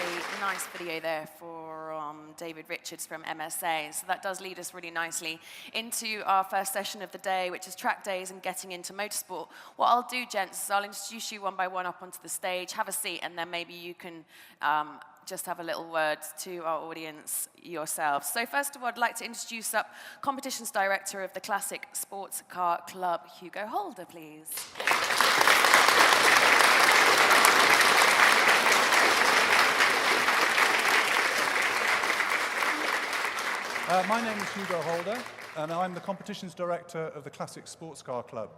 a nice video there for David Richards from MSA. So that does lead us really nicely into our first session of the day, which is track days and getting into motorsport. What I'll do, gents, is I'll introduce you one by one up onto the stage, have a seat, and then maybe you can just have a little word to our audience yourselves. So first of all, I'd like to introduce up Competitions Director of the Classic Sports Car Club, Hugo Holder, please. My name is Hugo Holder, and I'm the Competitions Director of the Classic Sports Car Club.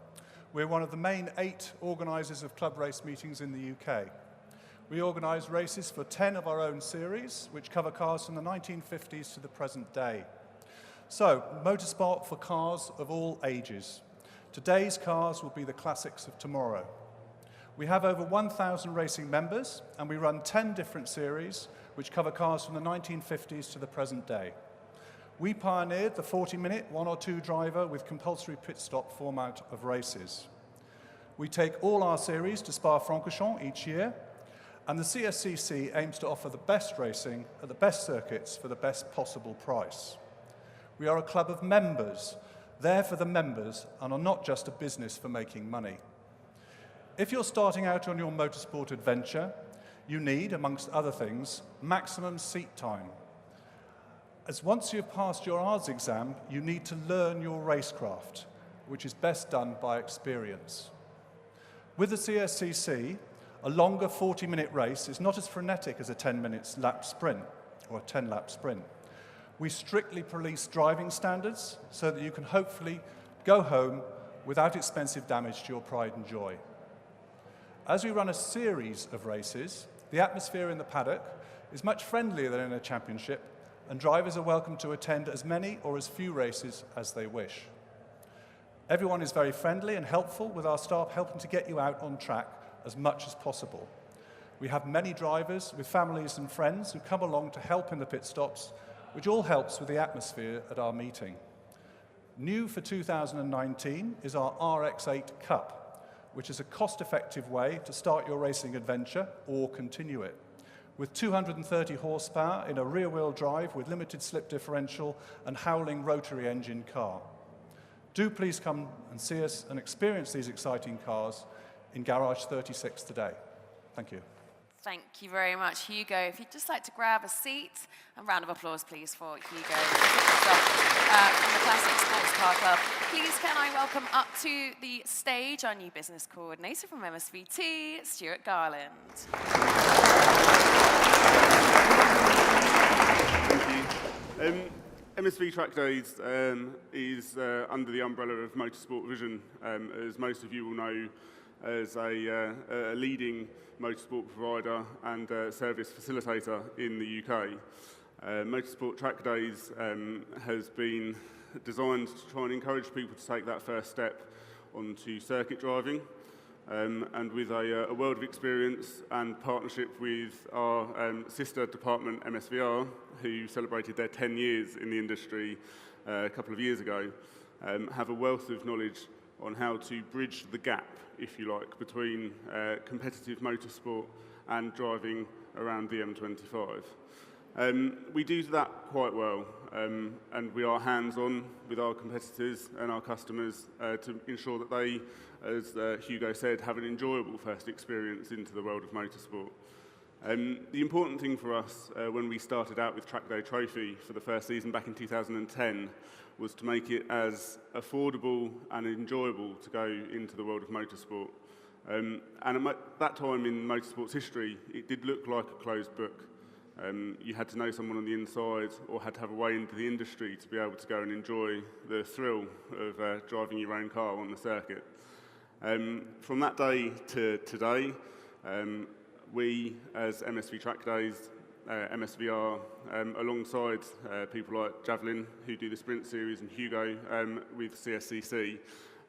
We're one of the main 8 organisers of club race meetings in the UK. We organise races for 10 of our own series, which cover cars from the 1950s to the present day. So, motorsport for cars of all ages. Today's cars will be the classics of tomorrow. We have over 1,000 racing members, and we run 10 different series, which cover cars from the 1950s to the present day. We pioneered the 40-minute, 1 or 2 driver with compulsory pit stop format of races. We take all our series to Spa-Francorchamps each year, and the CSCC aims to offer the best racing at the best circuits for the best possible price. We are a club of members, there for the members, and are not just a business for making money. If you're starting out on your motorsport adventure, you need, amongst other things, maximum seat time. As once you've passed your ARS exam, you need to learn your racecraft, which is best done by experience. With the CSCC, a longer 40-minute race is not as frenetic as a 10-minute lap sprint, or a 10-lap sprint. We strictly police driving standards so that you can hopefully go home without expensive damage to your pride and joy. As we run a series of races, the atmosphere in the paddock is much friendlier than in a championship, and drivers are welcome to attend as many or as few races as they wish. Everyone is very friendly and helpful, with our staff helping to get you out on track as much as possible. We have many drivers with families and friends who come along to help in the pit stops, which all helps with the atmosphere at our meeting. New for 2019 is our RX8 Cup, which is a cost-effective way to start your racing adventure or continue it, with 230 horsepower in a rear-wheel drive with limited slip differential and howling rotary engine car. Do please come and see us and experience these exciting cars in Garage 36 today. Thank you. Thank you very much, Hugo. If you'd just like to grab a seat, a round of applause, please, for Hugo from the Classic Sports Car Club. Please, can I welcome up to the stage our new business coordinator from MSVT, Stuart GARLAND. Thank you. MSV Trackdays is under the umbrella of MotorSport Vision, as most of you will know, as a leading motorsport provider and service facilitator in the UK. MotorSport Trackdays has been designed to try and encourage people to take that first step onto circuit driving, and with a world of experience and partnership with our sister department, MSVR, who celebrated their 10 years in the industry a couple of years ago, have a wealth of knowledge on how to bridge the gap, if you like, between competitive motorsport and driving around the M25. We do that quite well, and we are hands-on with our competitors and our customers to ensure that they, as Hugo said, have an enjoyable first experience into the world of motorsport. The important thing for us when we started out with Trackday Trophy for the first season back in 2010 was to make it as affordable and enjoyable to go into the world of motorsport. And at that time in motorsport's history, it did look like a closed book. You had to know someone on the inside or had to have a way into the industry to be able to go and enjoy the thrill of driving your own car on the circuit. From that day to today, we, as MSV Trackdays, MSVR, alongside people like Javelin, who do the Sprint Series, and Hugo with CSCC,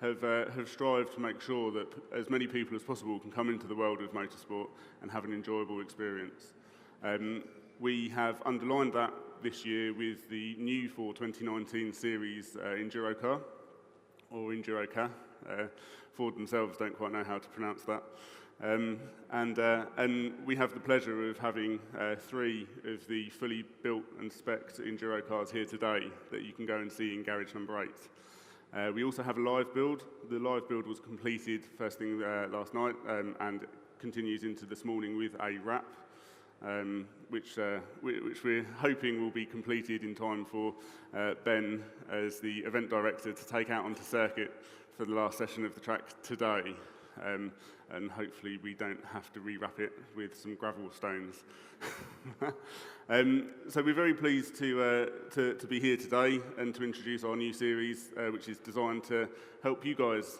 have strived to make sure that as many people as possible can come into the world of motorsport and have an enjoyable experience. We have underlined that this year with the new for 2019 series EnduroKA, or EnduroKA. Ford themselves don't quite know how to pronounce that. And we have the pleasure of having 3 of the fully built and spec'd Enduro cars here today that you can go and see in garage number 8. We also have a live build. The live build was completed first thing last night and continues into this morning with a wrap, which we're hoping will be completed in time for Ben, as the event director, to take out onto circuit for the last session of the track today. And hopefully we don't have to rewrap it with some gravel stones. So we're very pleased to be here today and to introduce our new series, which is designed to help you guys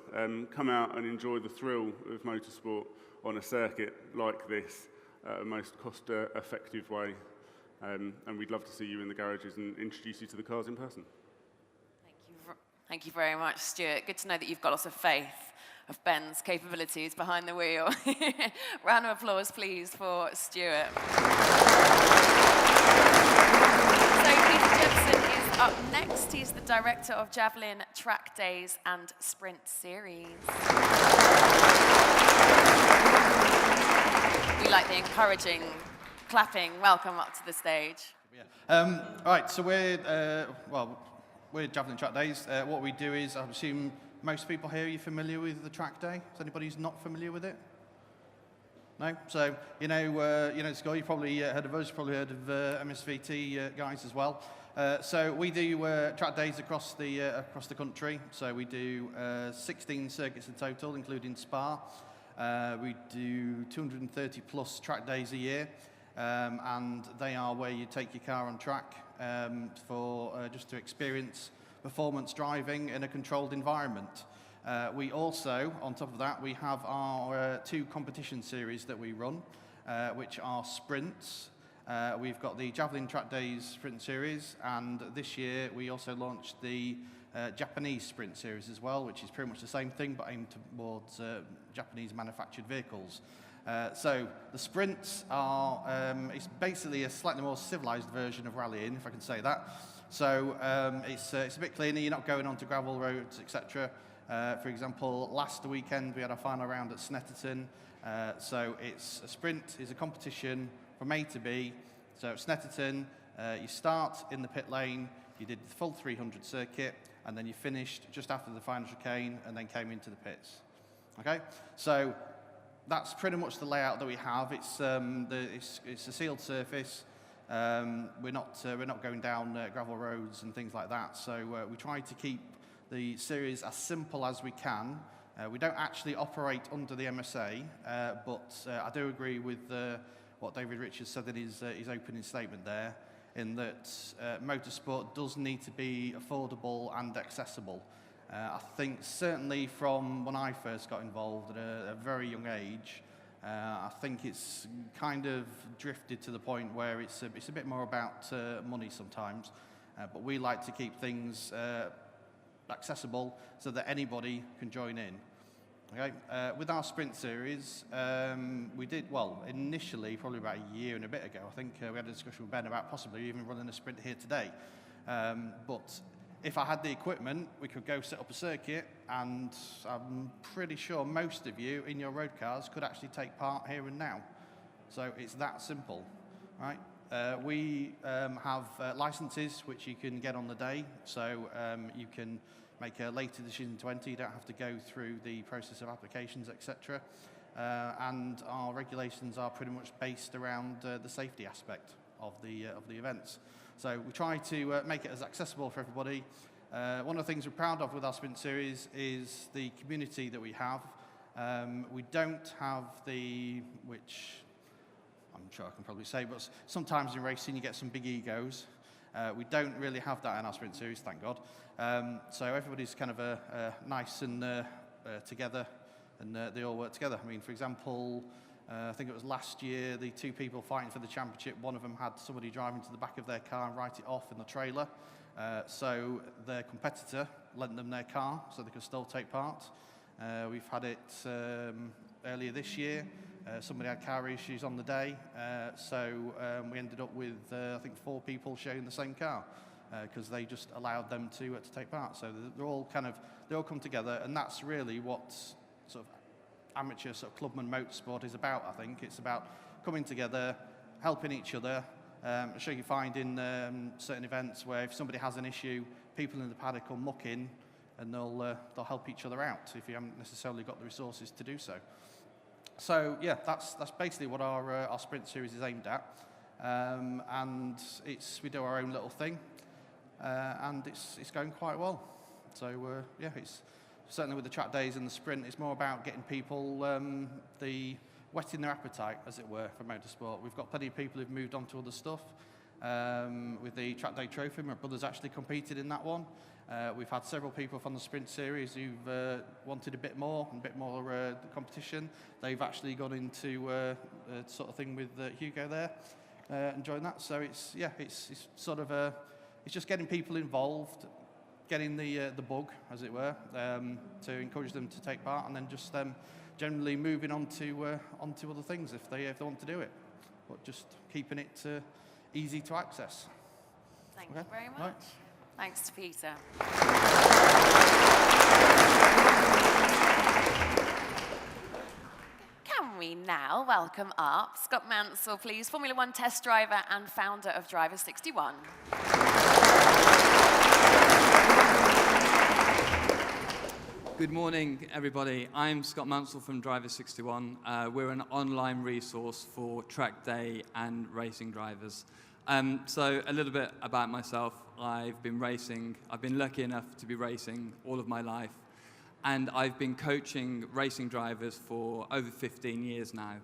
come out and enjoy the thrill of motorsport on a circuit like this at a most cost-effective way. And we'd love to see you in the garages and introduce you to the cars in person. Thank you very much, Stuart. Good to know that you've got lots of faith of Ben's capabilities behind the wheel. Round of applause, please, for Stuart. So Peter Jepson is up next. He's the director of Javelin Trackdays and Sprint Series. We like the encouraging clapping. Welcome up to the stage. All right, so we're Javelin Trackdays. What we do is, I assume most people here, are you familiar with the track day? Is anybody who's not familiar with it? No? So, Scott, you've probably heard of us, you've probably heard of MSVT guys as well. So we do track days across the country. So we do 16 circuits in total, including Spa. We do 230 plus track days a year. And they are where you take your car on track for just to experience performance driving in a controlled environment. We also, on top of that, we have our 2 competition series that we run, which are sprints. We've got the Javelin Trackdays Sprint Series, and this year we also launched the Japanese Sprint Series as well, which is pretty much the same thing but aimed towards Japanese manufactured vehicles. So the sprints are, it's basically a slightly more civilized version of rallying, if I can say that. So it's a bit cleaner, you're not going onto gravel roads, etc. For example, last weekend we had our final round at Snetterton. So it's a sprint, is a competition from A to B. So at Snetterton, you start in the pit lane, you did the full 300 circuit, and then you finished just after the final chicane and then came into the pits. Okay? So that's pretty much the layout that we have. It's a sealed surface. We're not going down gravel roads and things like that. So we try to keep the series as simple as we can. We don't actually operate under the MSA, but I do agree with what David Richards said in his opening statement there, in that motorsport does need to be affordable and accessible. I think certainly from when I first got involved at a very young age, I think it's kind of drifted to the point where it's a bit more about money sometimes, but we like to keep things accessible so that anybody can join in. Okay, with our sprint series, we did, well, initially, probably about a year and a bit ago, I think we had a discussion with Ben about possibly even running a sprint here today. But if I had the equipment, we could go set up a circuit, and I'm pretty sure most of you in your road cars could actually take part here and now. So it's that simple, right? We have licenses which you can get on the day, so you can make a later decision to enter. You don't have to go through the process of applications, etc. And our regulations are pretty much based around the safety aspect of the events. So we try to make it as accessible for everybody. One of the things we're proud of with our sprint series is the community that we have. We don't have which I'm sure I can probably say, but sometimes in racing you get some big egos. We don't really have that in our sprint series, thank God. So everybody's kind of nice and together, and they all work together. I mean, for example, I think it was last year, the 2 people fighting for the championship, one of them had somebody driving to the back of their car and write it off in the trailer. So their competitor lent them their car so they could still take part. We've had it earlier this year. Somebody had car issues on the day, so we ended up with, I think, 4 people sharing the same car because they just allowed them to take part. So they all come together, and that's really what sort of amateur sort of clubman motorsport is about, I think. It's about coming together, helping each other. I'm sure you find in certain events where if somebody has an issue, people in the paddock will muck in and they'll help each other out if you haven't necessarily got the resources to do so. So yeah, that's basically what our sprint series is aimed at, and we do our own little thing, and it's going quite well. So yeah, it's certainly with the track days and the sprint, it's more about getting people whetting their appetite, as it were, for motorsport. We've got plenty of people who've moved on to other stuff. With the Trackday Trophy, my brother's actually competed in that one. We've had several people from the sprint series who've wanted a bit more competition. They've actually gone into a sort of thing with Hugo there and joined that. So it's sort of it's just getting people involved, getting the bug, as it were, to encourage them to take part, and then just generally moving on to onto other things if they want to do it, but just keeping it easy to access. Thank you very much. Right. Thanks to Peter. Can we now welcome up Scott Mansell, please, Formula One test driver and founder of Driver 61. Good morning, everybody. I'm Scott Mansell from Driver 61. We're an online resource for track day and racing drivers. So a little bit about myself. I've been lucky enough to be racing all of my life, and I've been coaching racing drivers for over 15 years now.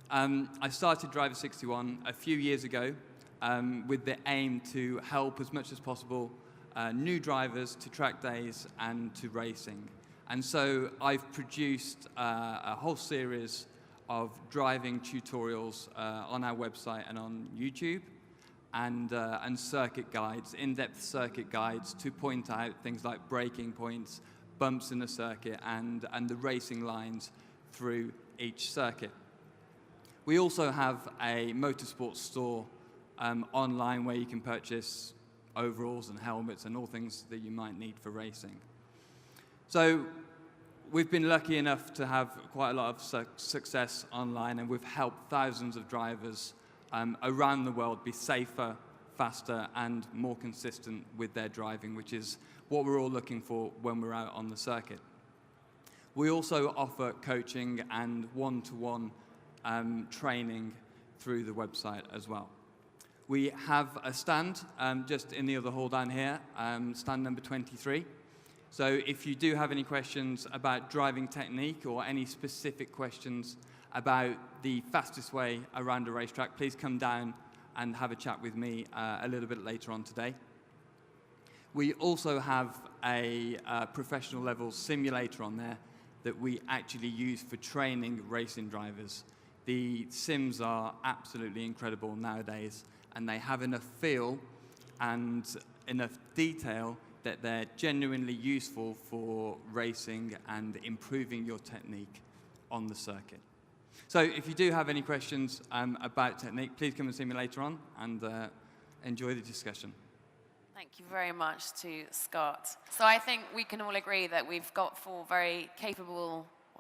I started Driver 61 a few years ago with the aim to help as much as possible new drivers to track days and to racing. And so I've produced a whole series of driving tutorials on our website and on YouTube, and circuit guides, in-depth circuit guides to point out things like braking points, bumps in the circuit, and the racing lines through each circuit. We also have a motorsport store online where you can purchase overalls and helmets and all things that you might need for racing. So we've been lucky enough to have quite a lot of success online, and we've helped thousands of drivers around the world be safer, faster, and more consistent with their driving, which is what we're all looking for when we're out on the circuit. We also offer coaching and one-to-one training through the website as well. We have a stand just in the other hall down here, stand number 23. So if you do have any questions about driving technique or any specific questions about the fastest way around a racetrack, please come down and have a chat with me a little bit later on today. We also have a professional level simulator on there that we actually use for training racing drivers. The sims are absolutely incredible nowadays, and they have enough feel and enough detail that they're genuinely useful for racing and improving your technique on the circuit. So if you do have any questions about technique, please come and see me later on, and enjoy the discussion. Thank you very much to Scott. So I think we can all agree that we've got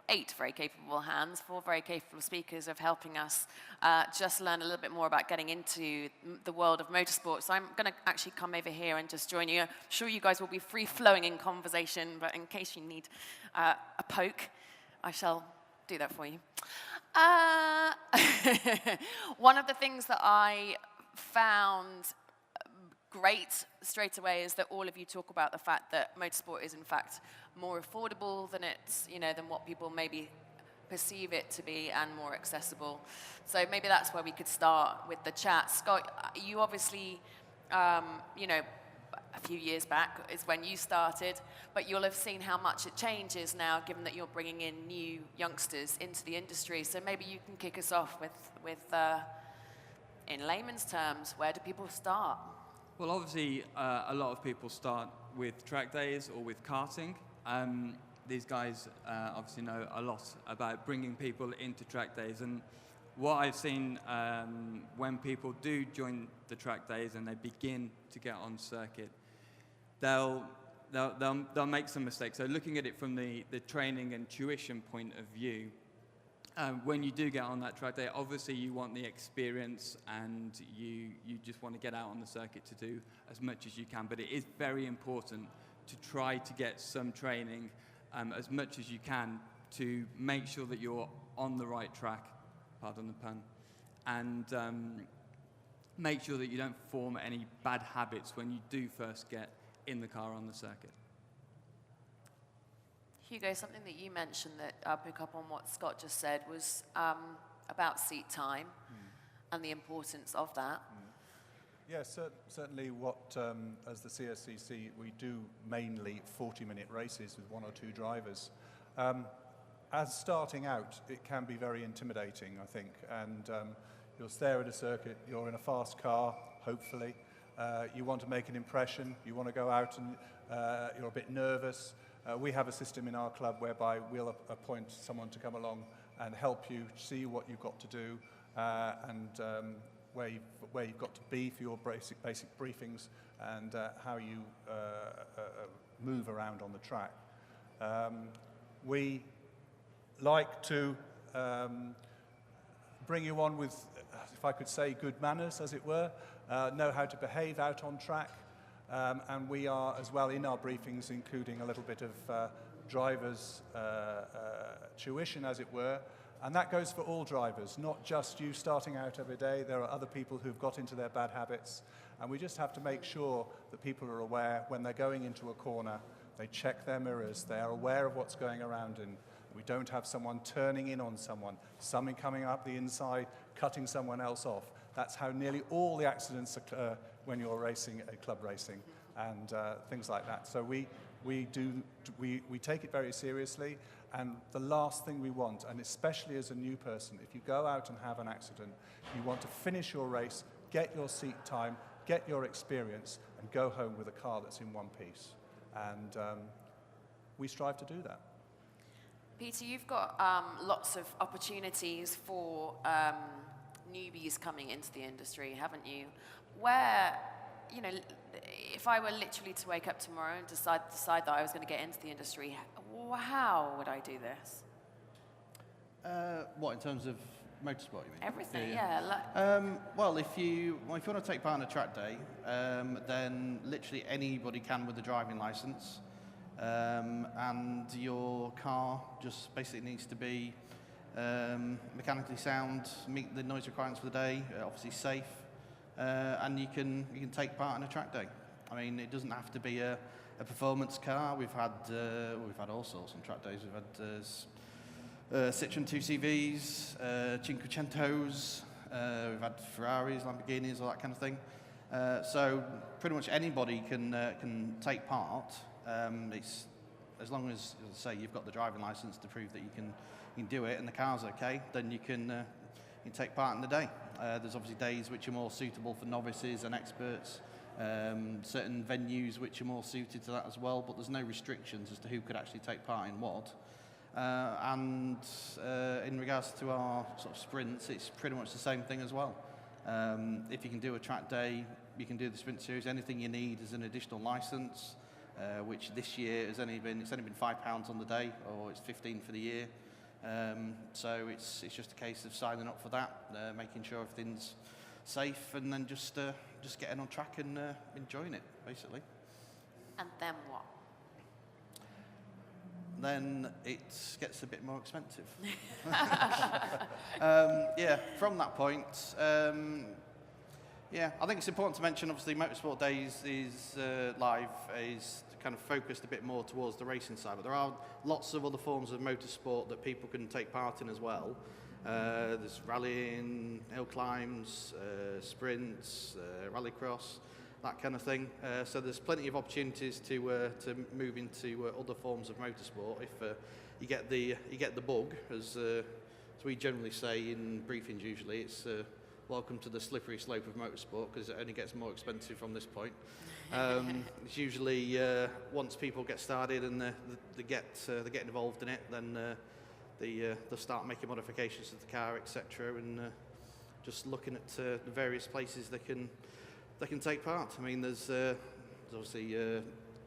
eight very capable hands, 4 very capable speakers of helping us just learn a little bit more about getting into the world of motorsport. So I'm going to actually come over here and just join you. I'm sure you guys will be free-flowing in conversation, but in case you need a poke, I shall do that for you. One of the things that I found great straight away is that all of you talk about the fact that motorsport is in fact more affordable than than what people maybe perceive it to be, and more accessible. So maybe that's where we could start with the chat. Scott, you obviously, a few years back is when you started, but you'll have seen how much it changes now, given that you're bringing in new youngsters into the industry. So maybe you can kick us off with in layman's terms, where do people start? Well, obviously, a lot of people start with track days or with karting. These guys obviously know a lot about bringing people into track days. And what I've seen when people do join the track days and they begin to get on circuit, they'll they'll make some mistakes. So looking at it from the training and tuition point of view, when you do get on that track day, obviously you want the experience and you just want to get out on the circuit to do as much as you can. But it is very important to try to get some training as much as you can to make sure that you're on the right track, pardon the pun, and make sure that you don't form any bad habits when you do first get in the car on the circuit. Hugo, something that you mentioned that I'll pick up on what Scott just said was about seat time and the importance of that. Yes, certainly what, as the CSCC, we do mainly 40-minute races with 1 or 2 drivers. As starting out, it can be very intimidating, I think, and you're there at a circuit, you're in a fast car, hopefully, you want to make an impression, you want to go out and you're a bit nervous. We have a system in our club whereby we'll appoint someone to come along and help you see what you've got to do and where you've got to be for your basic briefings and how you move around on the track. We like to bring you on with, if I could say, good manners, as it were, know how to behave out on track. And we are, as well, in our briefings, including a little bit of driver's tuition, as it were. And that goes for all drivers, not just you starting out every day. There are other people who've got into their bad habits. And we just have to make sure that people are aware when they're going into a corner, they check their mirrors, they are aware of what's going around and we don't have someone turning in on someone coming up the inside, cutting someone else off. That's how nearly all the accidents occur when you're racing at club racing and things like that. So we take it very seriously, and the last thing we want, and especially as a new person, if you go out and have an accident, you want to finish your race, get your seat time, get your experience, and go home with a car that's in one piece. And we strive to do that. Peter, you've got lots of opportunities for newbies coming into the industry, haven't you? Where, you know, if I were literally to wake up tomorrow and decide that I was going to get into the industry, how would I do this? What, in terms of motorsport, you mean? Everything, yeah. Well, if you want to take part in a track day, then literally anybody can with a driving licence. And your car just basically needs to be mechanically sound, meet the noise requirements for the day, obviously safe, and you can take part in a track day. I mean, it doesn't have to be a performance car. We've had all sorts on track days. We've had Citroen 2CVs, Cinquecentos, we've had Ferraris, Lamborghinis, all that kind of thing. So pretty much anybody can take part. It's as long as say you've got the driving license to prove that you can do it and the car's okay, then you can take part in the day. There's obviously days which are more suitable for novices and experts, certain venues which are more suited to that as well, but there's no restrictions as to who could actually take part in what. And in regards to our sort of sprints, it's pretty much the same thing as well. If you can do a track day, you can do the sprint series. Anything you need is an additional license, which this year it's only been £5 on the day, or it's 15 for the year. So it's just a case of signing up for that, making sure everything's safe, and then just getting on track and enjoying it, basically. And then what? Then it gets a bit more expensive. Yeah, from that point, yeah, I think it's important to mention, obviously, Motorsport Days is live, is kind of focused a bit more towards the racing side, but there are lots of other forms of motorsport that people can take part in as well. There's rallying, hill climbs, sprints, rallycross, that kind of thing. So there's plenty of opportunities to move into other forms of motorsport if you get the bug, as we generally say in briefings. Usually, it's welcome to the slippery slope of motorsport, because it only gets more expensive from this point. It's usually once people get started and they get involved in it, then they'll start making modifications to the car, etc., and just looking at the various places they can take part. I mean, there's obviously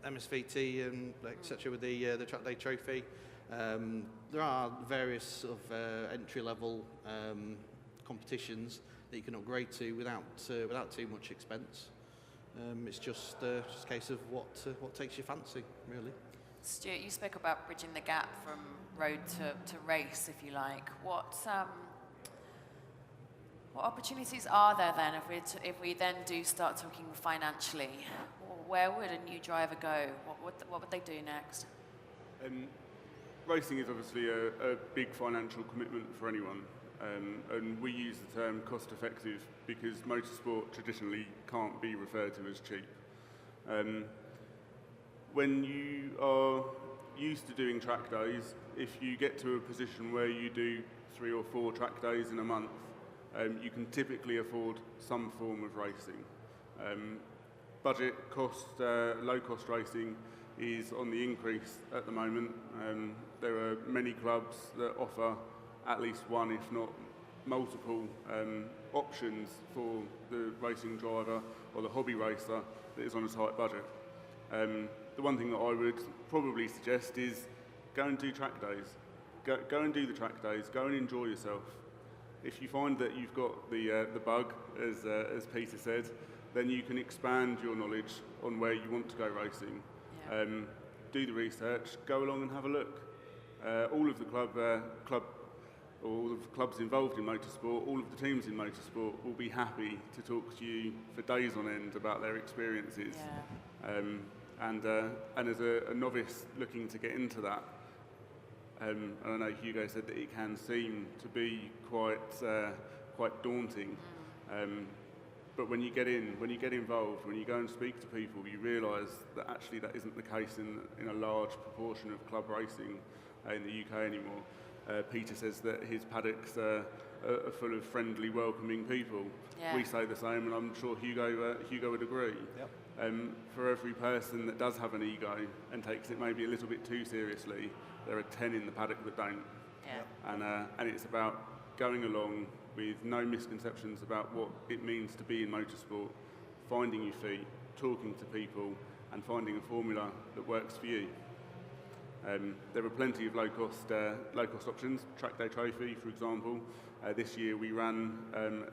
MSVT and etc. with the Trackday Trophy. There are various sort of entry-level competitions that you can upgrade to without too much expense. It's just a case of what takes your fancy, really. Stuart, you spoke about bridging the gap from road to race, if you like. What opportunities are there then if we then do start talking financially? Where would a new driver go? What would they do next? Racing is obviously a big financial commitment for anyone, and we use the term cost effective because motorsport traditionally can't be referred to as cheap. When you are used to doing track days, if you get to a position where you do 3 or 4 track days in a month, you can typically afford some form of racing. Budget cost, low-cost racing is on the increase at the moment. There are many clubs that offer at least one, if not multiple, options for the racing driver or the hobby racer that is on a tight budget. The one thing that I would probably suggest is go and do track days. Go and do the track days. Go and enjoy yourself. If you find that you've got the bug, as Peter said, then you can expand your knowledge on where you want to go racing. Yeah. Do the research, go along and have a look. All of the clubs involved in motorsport, all of the teams in motorsport will be happy to talk to you for days on end about their experiences. Yeah. And as a novice looking to get into that, and I know Hugo said that it can seem to be quite daunting. But when you get involved, when you go and speak to people, you realise that actually that isn't the case in a large proportion of club racing in the UK anymore. Peter says that his paddocks are full of friendly, welcoming people. Yeah. We say the same, and I'm sure Hugo would agree. Yep. For every person that does have an ego and takes it maybe a little bit too seriously, there are 10 in the paddock that don't. Yeah. And it's about going along with no misconceptions about what it means to be in motorsport, finding your feet, talking to people, and finding a formula that works for you. There are plenty of low-cost options. Trackday Trophy, for example. This year we ran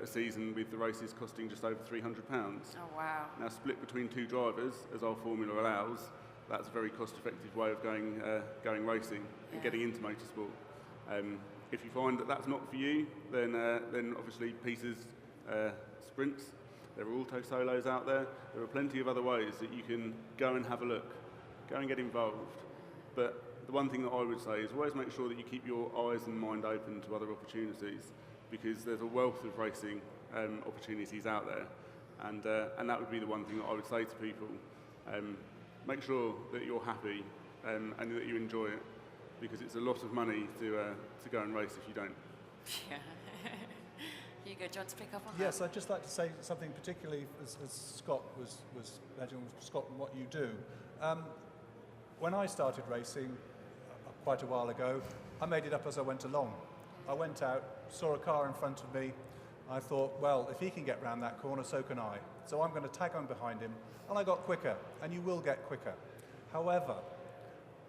a season with the races costing just over £300. Oh wow. Now split between 2 drivers, as our formula allows, that's a very cost-effective way of going racing and getting into motorsport. If you find that that's not for you, then obviously Peter's sprints. There are auto solos out there. There are plenty of other ways that you can go and have a look, go and get involved. But the one thing that I would say is always make sure that you keep your eyes and mind open to other opportunities, because there's a wealth of racing opportunities out there, and that would be the one thing that I would say to people. Make sure that you're happy and that you enjoy it, because it's a lot of money to go and race if you don't. Yeah. Hugo, do you want to pick up on that? Yes, I'd just like to say something particularly as Scott was mentioning, Scott, and what you do. When I started racing quite a while ago, I made it up as I went along. I went out, saw a car in front of me. I thought, well, if he can get round that corner, so can I. So I'm going to tag on behind him, and I got quicker, and you will get quicker. However,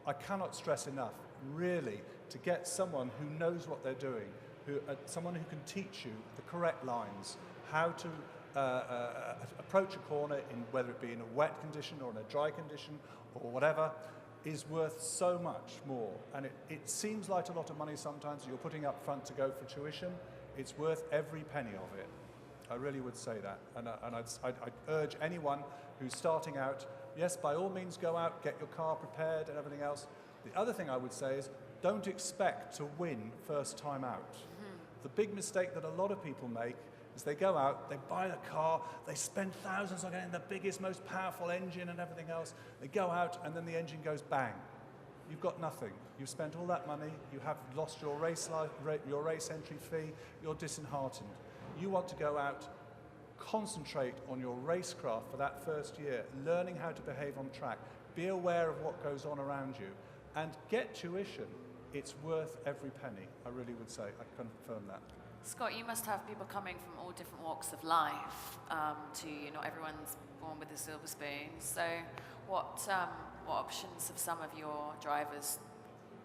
I cannot stress enough, really, to get someone who knows what they're doing, someone who can teach you the correct lines, how to approach a corner, whether it be in a wet condition or in a dry condition or whatever, is worth so much more. And it seems like a lot of money sometimes you're putting up front to go for tuition. It's worth every penny of it. I really would say that. And I'd urge anyone who's starting out, yes, by all means go out, get your car prepared and everything else. The other thing I would say is don't expect to win first time out. The big mistake that a lot of people make is they go out, they buy the car, they spend thousands on getting the biggest, most powerful engine and everything else. They go out and then the engine goes bang. You've got nothing. You've spent all that money, you have lost your race entry fee, you're disheartened. You want to go out, concentrate on your racecraft for that first year, learning how to behave on track, be aware of what goes on around you, and get tuition. It's worth every penny, I really would say. I confirm that. Scott, you must have people coming from all different walks of life. Not everyone's born with a silver spoon. So What options have some of your drivers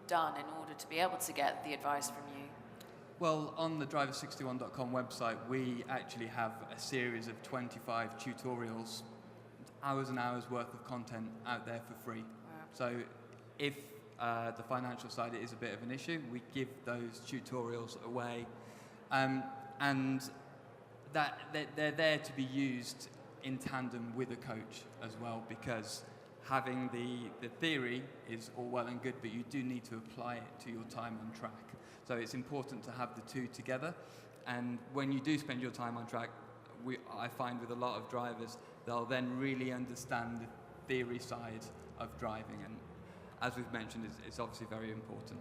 done in order to be able to get the advice from you? Well, on the driver61.com website, we actually have a series of 25 tutorials, hours and hours worth of content out there for free. Wow. So if the financial side is a bit of an issue, we give those tutorials away. And that they're there to be used in tandem with a coach as well, because having the theory is all well and good, but you do need to apply it to your time on track. So it's important to have the two together. And when you do spend your time on track, I find with a lot of drivers, they'll then really understand the theory side of driving. And as we've mentioned, it's obviously very important.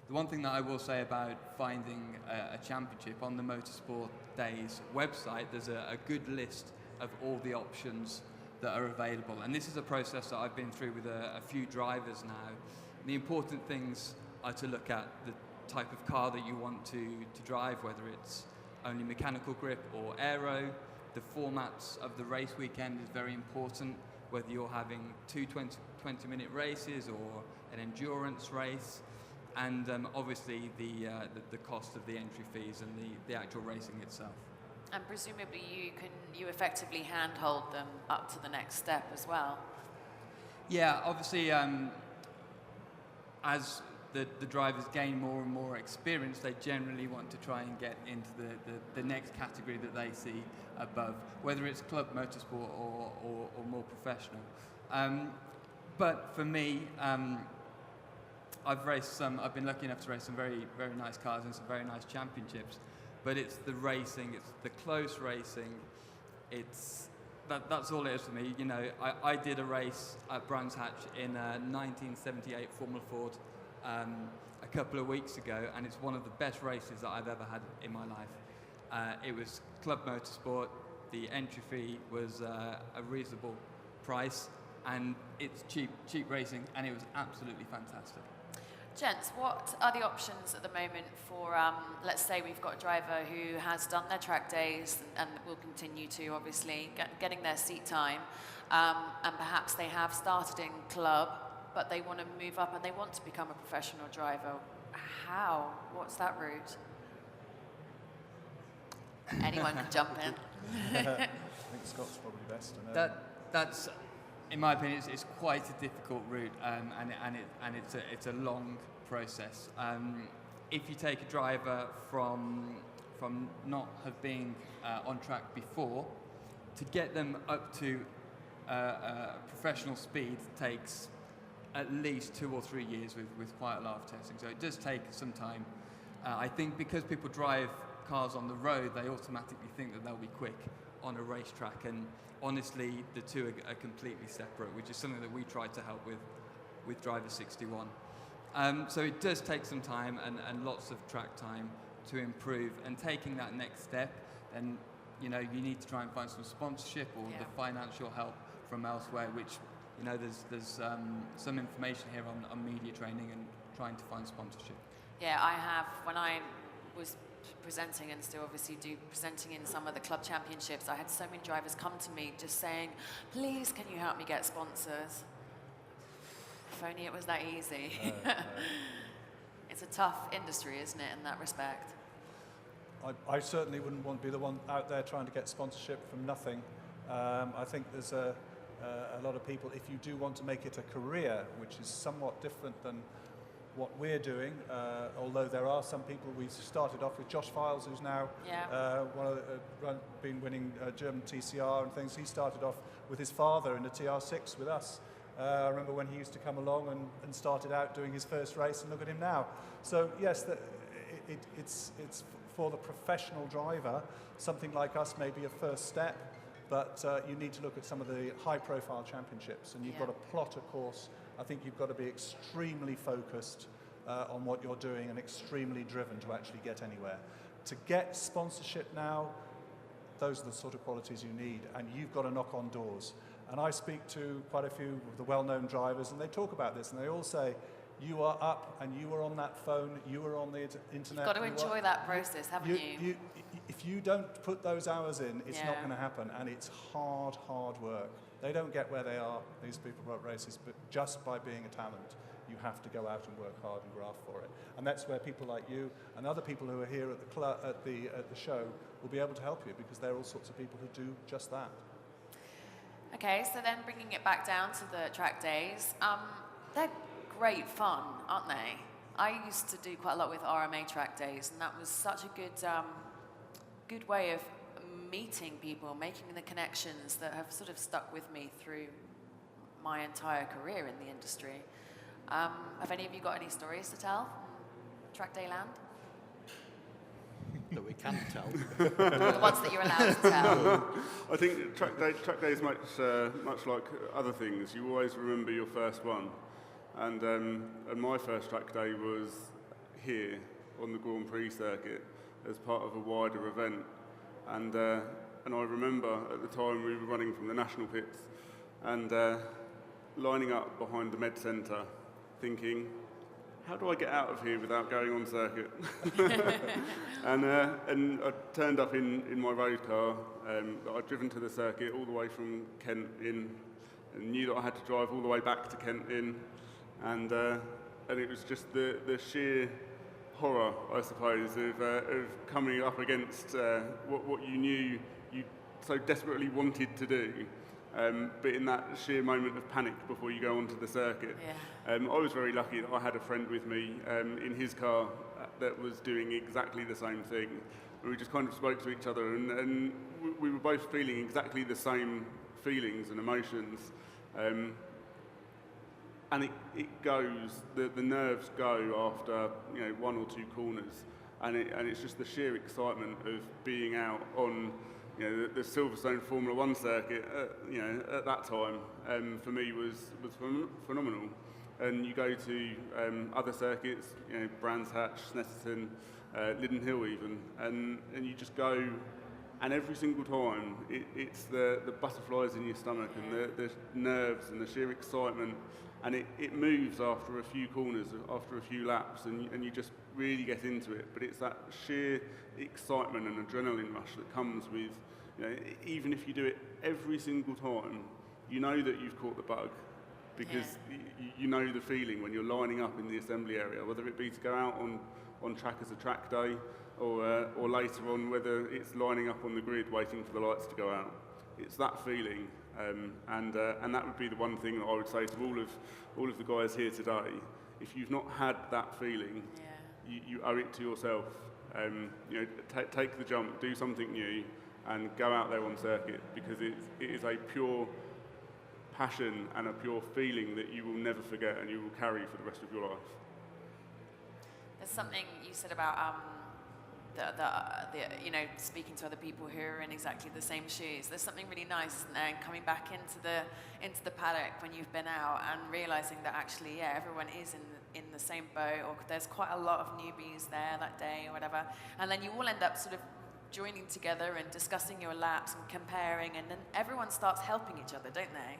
The one thing that I will say about finding a championship, on the MotorSport Days website, there's a good list of all the options that are available. And this is a process that I've been through with a few drivers now. The important things are to look at the type of car that you want to drive, whether it's only mechanical grip or aero. The formats of the race weekend is very important, whether you're having two 20-minute races or an endurance race. And obviously the cost of the entry fees and the actual racing itself. And presumably you effectively handhold them up to the next step as well. Yeah, obviously as the drivers gain more and more experience, they generally want to try and get into the next category that they see above, whether it's club motorsport or more professional. But for me, I've been lucky enough to race some very, very nice cars and some very nice championships, but it's the racing, it's the close racing, that's all it is for me. You know, I did a race at Brands Hatch in a 1978 Formula Ford a couple of weeks ago, and it's one of the best races that I've ever had in my life. It was club motorsport, the entry fee was a reasonable price, and it's cheap racing, and it was absolutely fantastic. Gents, what are the options at the moment for, let's say we've got a driver who has done their track days and will continue to, obviously, getting their seat time, and perhaps they have started in club, but they want to move up and they want to become a professional driver. How? What's that route? Anyone can jump in. I think Scott's probably best to know. That's, in my opinion, it's quite a difficult route, and it's a long process. If you take a driver from not have been on track before, to get them up to professional speed takes at least 2 or 3 years with quite a lot of testing. So it does take some time. I think because people drive cars on the road, they automatically think that they'll be quick on a racetrack, and honestly, the two are completely separate, which is something that we try to help with Driver 61. So it does take some time and lots of track time to improve, and taking that next step, then you need to try and find some sponsorship or the financial help from elsewhere, which there's some information here on media training and trying to find sponsorship. Yeah, I have, when I was presenting and still obviously do presenting in some of the club championships, I had so many drivers come to me just saying, please can you help me get sponsors? If only it was that easy. It's a tough industry, isn't it, in that respect? I certainly wouldn't want to be the one out there trying to get sponsorship from nothing. I think there's a lot of people, if you do want to make it a career, which is somewhat different than what we're doing, although there are some people. We started off with Josh Files, who's now been winning German TCR and things. He started off with his father in a TR6 with us. I remember when he used to come along and started out doing his first race, and look at him now. So yes, it's for the professional driver. Something like us may be a first step, but you need to look at some of the high-profile championships, and you've got to plot a course. I think you've got to be extremely focused on what you're doing and extremely driven to actually get anywhere. To get sponsorship now, those are the sort of qualities you need, and you've got to knock on doors. And I speak to quite a few of the well-known drivers, and they talk about this, and they all say, you are up, and you were on that phone, you were on the internet. You've got to enjoy that process, haven't you? If you don't put those hours in, it's not going to happen, and it's hard work. They don't get where they are, these people who run races, but just by being a talent. You have to go out and work hard and graft for it. And that's where people like you and other people who are here at the show will be able to help you, because there are all sorts of people who do just that. Okay, so then bringing it back down to the track days, they're great fun, aren't they? I used to do quite a lot with RMA track days, and that was such a good way of meeting people, making the connections that have sort of stuck with me through my entire career in the industry. Have any of you got any stories to tell from Track Day land? That we can tell. The ones that you're allowed to tell. I think track day is much like other things. You always remember your first one, and my first track day was here on the Grand Prix circuit as part of a wider event, and I remember at the time we were running from the national pits and lining up behind the med centre, thinking, how do I get out of here without going on circuit? and I turned up in my road car. I'd driven to the circuit all the way from Kent in, and knew that I had to drive all the way back to Kent in, and it was just the sheer horror, I suppose, of coming up against what you knew you so desperately wanted to do. But in that sheer moment of panic before you go onto the circuit. Yeah. I was very lucky that I had a friend with me in his car that was doing exactly the same thing. And we just kind of spoke to each other, and we were both feeling exactly the same feelings and emotions. And it goes, the nerves go after one or two corners, and it's just the sheer excitement of being out on the Silverstone Formula 1 circuit, at that time, for me was phenomenal. And you go to other circuits, Brands Hatch, Snetterton, Linden Hill even, and you just go, and every single time it's the butterflies in your stomach and the nerves and the sheer excitement, and it moves after a few corners, after a few laps, and you just really get into it. But it's that sheer excitement and adrenaline rush that comes with, even if you do it every single time, you know that you've caught the bug, because you know the feeling when you're lining up in the assembly area, whether it be to go out on track as a track day, or later on, whether it's lining up on the grid waiting for the lights to go out. It's that feeling, and that would be the one thing that I would say to all of the guys here today. If you've not had that feeling, you owe it to yourself. Take the jump, do something new, and go out there on circuit, because it is a pure passion and a pure feeling that you will never forget and you will carry for the rest of your life. There's something you said about speaking to other people who are in exactly the same shoes. There's something really nice, isn't there, coming back into the paddock when you've been out and realizing that actually, everyone is in the same boat, or there's quite a lot of newbies there that day or whatever, and then you all end up sort of joining together and discussing your laps and comparing, and then everyone starts helping each other, don't they?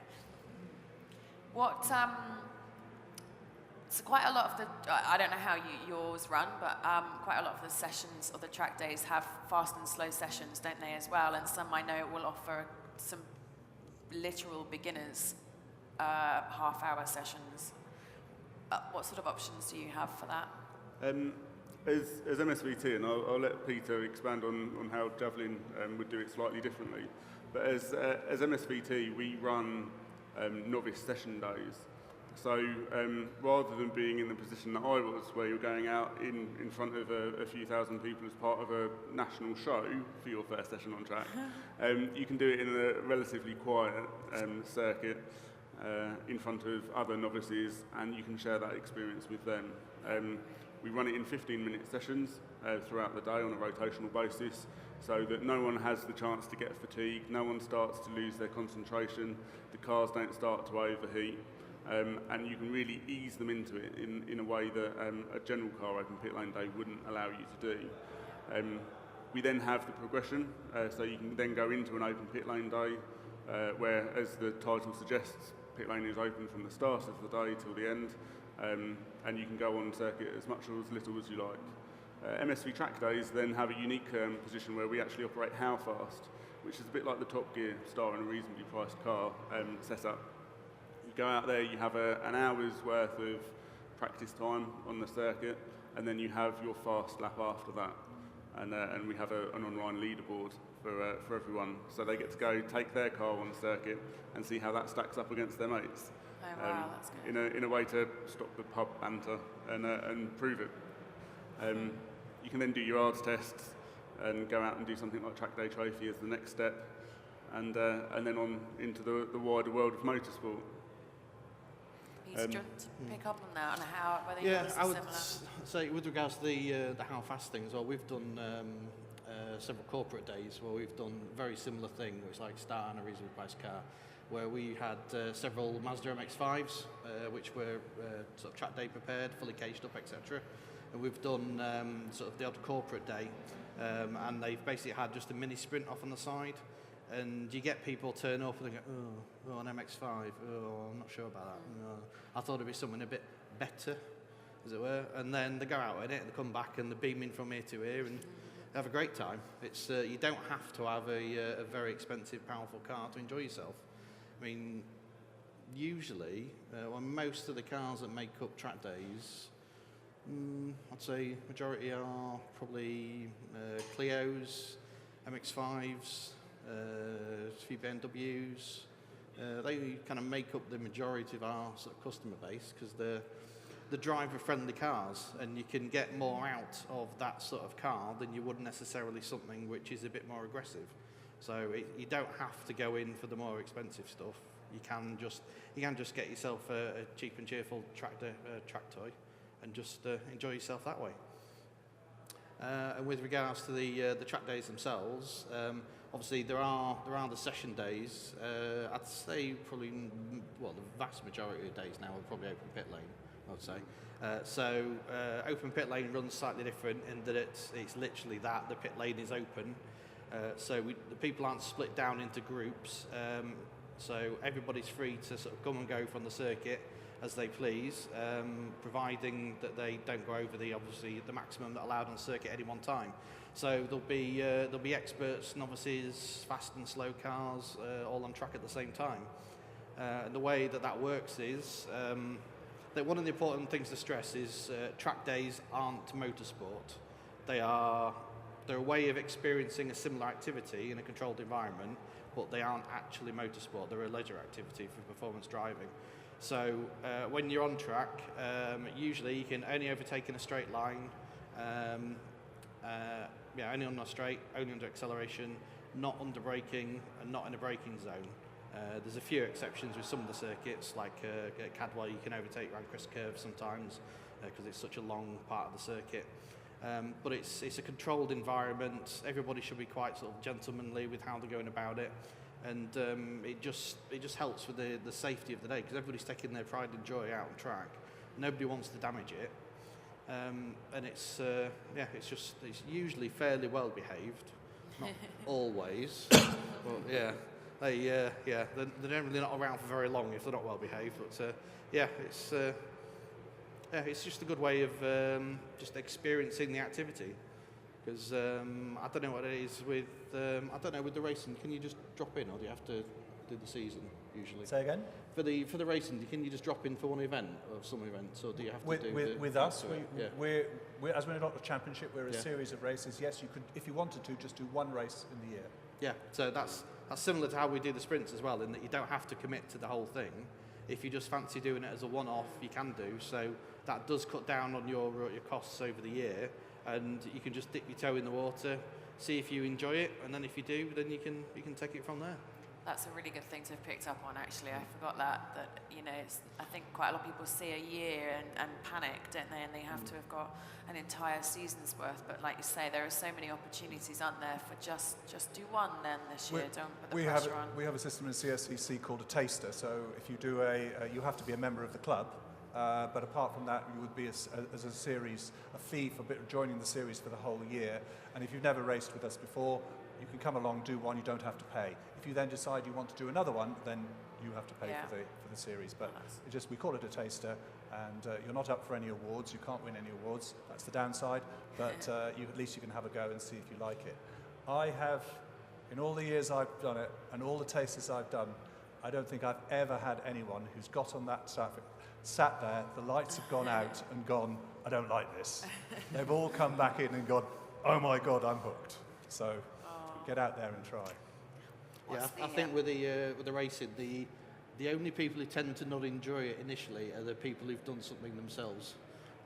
So quite a lot of I don't know how yours run, but quite a lot of the sessions or the track days have fast and slow sessions, don't they, as well? And some I know will offer some literal beginners half-hour sessions. What sort of options do you have for that? As MSVT, and I'll let Peter expand on how Javelin would do it slightly differently, but as MSVT, we run novice session days. So rather than being in the position that I was, where you're going out in front of a few thousand people as part of a national show for your first session on track, you can do it in a relatively quiet circuit in front of other novices, and you can share that experience with them. We run it in 15-minute sessions throughout the day on a rotational basis, so that no one has the chance to get fatigued, no one starts to lose their concentration, the cars don't start to overheat, and you can really ease them into it in a way that a general car open pit lane day wouldn't allow you to do. We then have the progression, so you can then go into an open pit lane day, where, as the title suggests, pit lane is open from the start of the day till the end, and you can go on circuit as much or as little as you like. MSV Trackdays then have a unique position where we actually operate how fast. which is a bit like the Top Gear star in a reasonably priced car setup. You go out there, you have an hour's worth of practice time on the circuit, and then you have your fast lap after that. And we have an online leaderboard for everyone, so they get to go take their car on the circuit and see how that stacks up against their mates. Oh, wow, that's good. In a way to stop the pub banter and prove it. You can then do your ARDS tests and go out and do something like Trackday Trophy as the next step, and then on into the wider world of motorsport. Do you want to pick up on that, on how, whether Yeah, yours is I would similar? say with regards to the how fast things are, we've done several corporate days where we've done a very similar thing. It's like start on a reasonably priced car, where we had several Mazda MX-5s, which were sort of track day prepared, fully caged up, etc. And we've done sort of the odd corporate day, and they've basically had just a mini sprint off on the side. And you get people turn up and they go, oh, an MX-5, oh, I'm not sure about that. No. I thought it'd be something a bit better, as it were. And then they go out in it and they come back and they're beaming from ear to ear and have a great time. It's you don't have to have a very expensive, powerful car to enjoy yourself. I mean, usually, most of the cars that make up track days, I'd say majority are probably Clios, MX-5s, a few BMWs. They kind of make up the majority of our sort of customer base because they're the driver-friendly cars, and you can get more out of that sort of car than you would necessarily something which is a bit more aggressive. So you don't have to go in for the more expensive stuff. You can just get yourself a cheap and cheerful track toy, and just enjoy yourself that way. And with regards to the track days themselves, obviously there are the session days. I'd say probably the vast majority of days now are probably open pit lane, I would say. So open pit lane runs slightly different in that it's literally that the pit lane is open. So the people aren't split down into groups. So everybody's free to sort of come and go from the circuit as they please, providing that they don't go over the maximum that allowed on the circuit at any one time. So there'll be experts, novices, fast and slow cars, all on track at the same time. And the way that works is that one of the important things to stress is track days aren't motorsport. They're a way of experiencing a similar activity in a controlled environment, but they aren't actually motorsport. They're a leisure activity for performance driving. So when you're on track, usually you can only overtake in a straight line, only on a straight, only under acceleration, not under braking, and not in a braking zone. There's a few exceptions with some of the circuits, like at Cadwell you can overtake around crest curves sometimes, because it's such a long part of the circuit. But it's a controlled environment. Everybody should be quite sort of gentlemanly with how they're going about it. And it just helps with the safety of the day, because everybody's taking their pride and joy out on track. Nobody wants to damage it, and it's usually fairly well behaved, not always, but yeah, they're generally not around for very long if they're not well behaved. But it's just a good way of just experiencing the activity. Because I don't know what it is with with the racing. Can you just drop in, or do you have to do the season usually? Say again? For the racing, can you just drop in for one event or some events, or do you have to do with us? Yeah. We're as we're not a championship, we're a series of races. Yes, you could, if you wanted to, just do one race in the year. Yeah. So that's similar to how we do the sprints as well, in that you don't have to commit to the whole thing. If you just fancy doing it as a one-off, you can do. So that does cut down on your costs over the year. And you can just dip your toe in the water, see if you enjoy it, and then if you do, then you can take it from there. That's a really good thing to have picked up on, actually. I forgot that I think quite a lot of people see a year and panic, don't they? And they have to have got an entire season's worth. But like you say, there are so many opportunities, aren't there, for just do one then this year. Don't put the pressure on. We have a system in CSCC called a taster. So if you do you have to be a member of the club. But apart from that, you would be as a series, a fee for joining the series for the whole year. And if you've never raced with us before, you can come along, do one, you don't have to pay. If you then decide you want to do another one, then you have to pay for the series. But we call it a taster, and you're not up for any awards. You can't win any awards. That's the downside. But at least you can have a go and see if you like it. I have In all the years I've done it and all the tastes I've done, I don't think I've ever had anyone who's got on that traffic, sat there, the lights have gone out and gone, I don't like this. They've all come back in and gone, oh my God, I'm hooked. So get out there and try. Yeah, I think with the racing, the only people who tend to not enjoy it initially are the people who've done something themselves,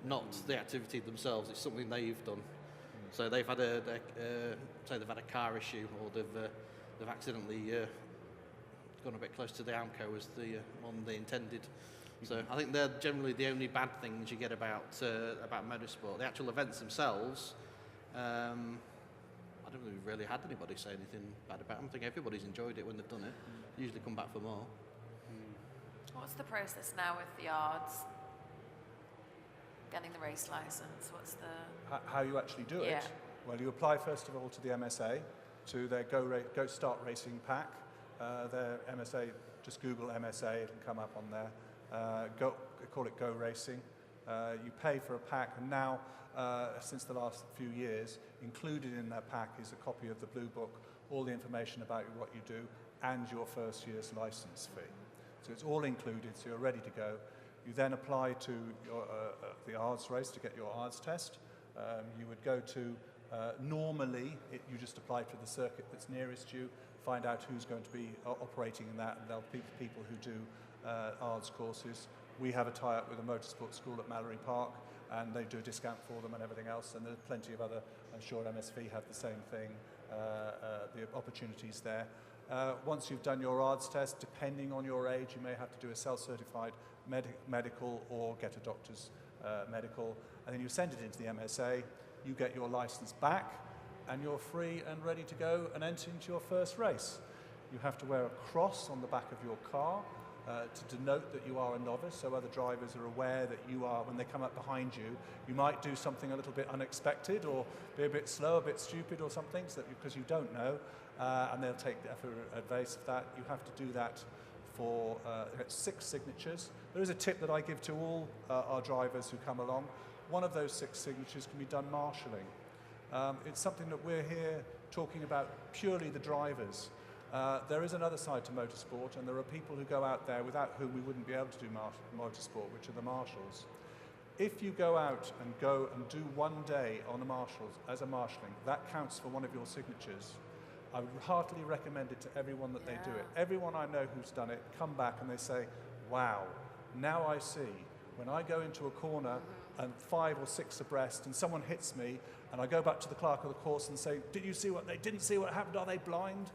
not the activity themselves. It's something they've done. So they've had say they've had a car issue, or they've accidentally gone a bit close to the AMCO as the one they intended. So I think they're generally the only bad things you get about motorsport. The actual events themselves, I don't think we've really had anybody say anything bad about them. I think everybody's enjoyed it when they've done it. Usually come back for more. What's the process now with the yards? Getting the race license, what's the... How you actually do it? Well, you apply first of all to the MSA, to their Go Start Racing pack. Their MSA, just Google MSA, it'll come up on there. Call it Go Racing. You pay for a pack, and now, since the last few years, included in that pack is a copy of the Blue Book, all the information about what you do, and your first year's license fee. So it's all included, so you're ready to go. You then apply to the ARDS race to get your ARDS test. You would go to, normally, you just apply for the circuit that's nearest you, find out who's going to be operating in that, and there'll be people who do ARDS courses. We have a tie-up with a motorsport school at Mallory Park, and they do a discount for them and everything else, and there's plenty of other, I'm sure MSV have the same thing, the opportunities there. Once you've done your ARDS test, depending on your age, you may have to do a self-certified medical or get a doctor's medical, and then you send it into the MSA, you get your license back, and you're free and ready to go and enter into your first race. You have to wear a cross on the back of your car to denote that you are a novice, so other drivers are aware that you are, when they come up behind you, you might do something a little bit unexpected or be a bit slow, a bit stupid or something, so that, because you don't know, and they'll take advice of that. You have to do that for 6 signatures. There is a tip that I give to all our drivers who come along. One of those 6 signatures can be done marshalling. It's something that we're here talking about purely the drivers. There is another side to motorsport, and there are people who go out there without whom we wouldn't be able to do motorsport, which are the marshals. If you go out and do one day on the marshals as a marshalling, that counts for one of your signatures. I would heartily recommend it to everyone that they do it. Everyone I know who's done it come back and they say, wow, now I see. When I go into a corner and 5 or 6 abreast and someone hits me, and I go back to the clerk of the course and say, did you see what they didn't see what happened? Are they blind?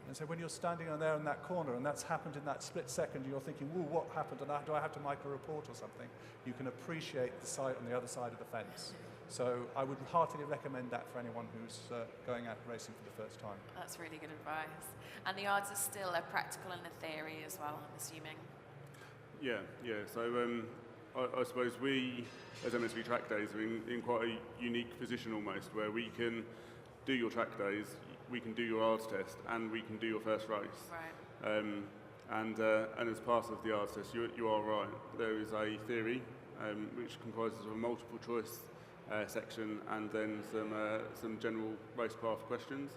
And so when you're standing on there in that corner and that's happened in that split second, you're thinking, whoa, what happened? And do I have to make a report or something? You can appreciate the side on the other side of the fence. So I would heartily recommend that for anyone who's going out racing for the first time. That's really good advice. And the odds are still a practical and a theory as well, I'm assuming. Yeah. So I suppose we, as MSV Trackdays, are in quite a unique position almost, where we can do your track days, we can do your ARDS test, and we can do your first race. Right. And as part of the ARDS test, you are right. There is a theory which comprises of a multiple choice section, and then some general racecraft questions,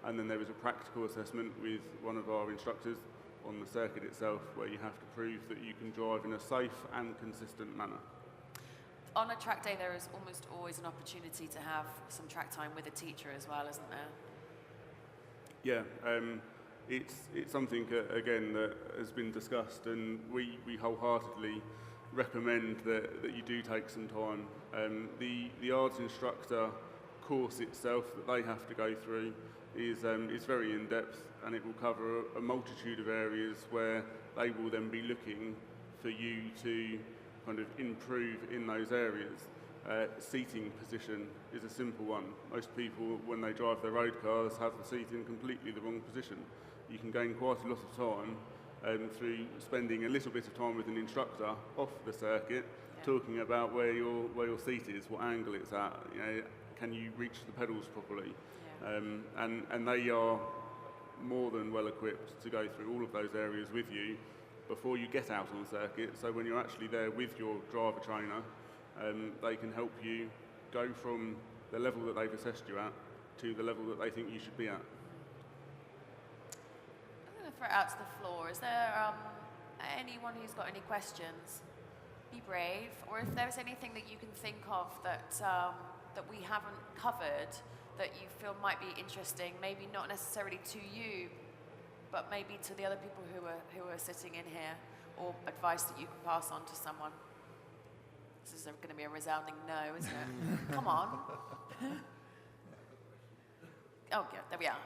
and then there is a practical assessment with one of our instructors on the circuit itself, where you have to prove that you can drive in a safe and consistent manner. On a track day, there is almost always an opportunity to have some track time with a teacher as well, isn't there? Yeah, it's something, again, that has been discussed, and we wholeheartedly recommend that you do take some time. The ARDS instructor course itself that they have to go through is very in-depth, and it will cover a multitude of areas where they will then be looking for you to kind of improve in those areas. Seating position is a simple one. Most people, when they drive their road cars, have the seat in completely the wrong position. You can gain quite a lot of time through spending a little bit of time with an instructor off the circuit, talking about where your seat is, what angle it's at, can you reach the pedals properly, and they are more than well equipped to go through all of those areas with you before you get out on circuit. So when you're actually there with your driver trainer, they can help you go from the level that they've assessed you at to the level that they think you should be at. throw it out to the floor. Is there anyone who's got any questions? Be brave, or if there's anything that you can think of that that we haven't covered that you feel might be interesting, maybe not necessarily to you, but maybe to the other people who are sitting in here, or advice that you can pass on to someone. This is going to be a resounding no, isn't it? Come on. Oh, yeah, there we are.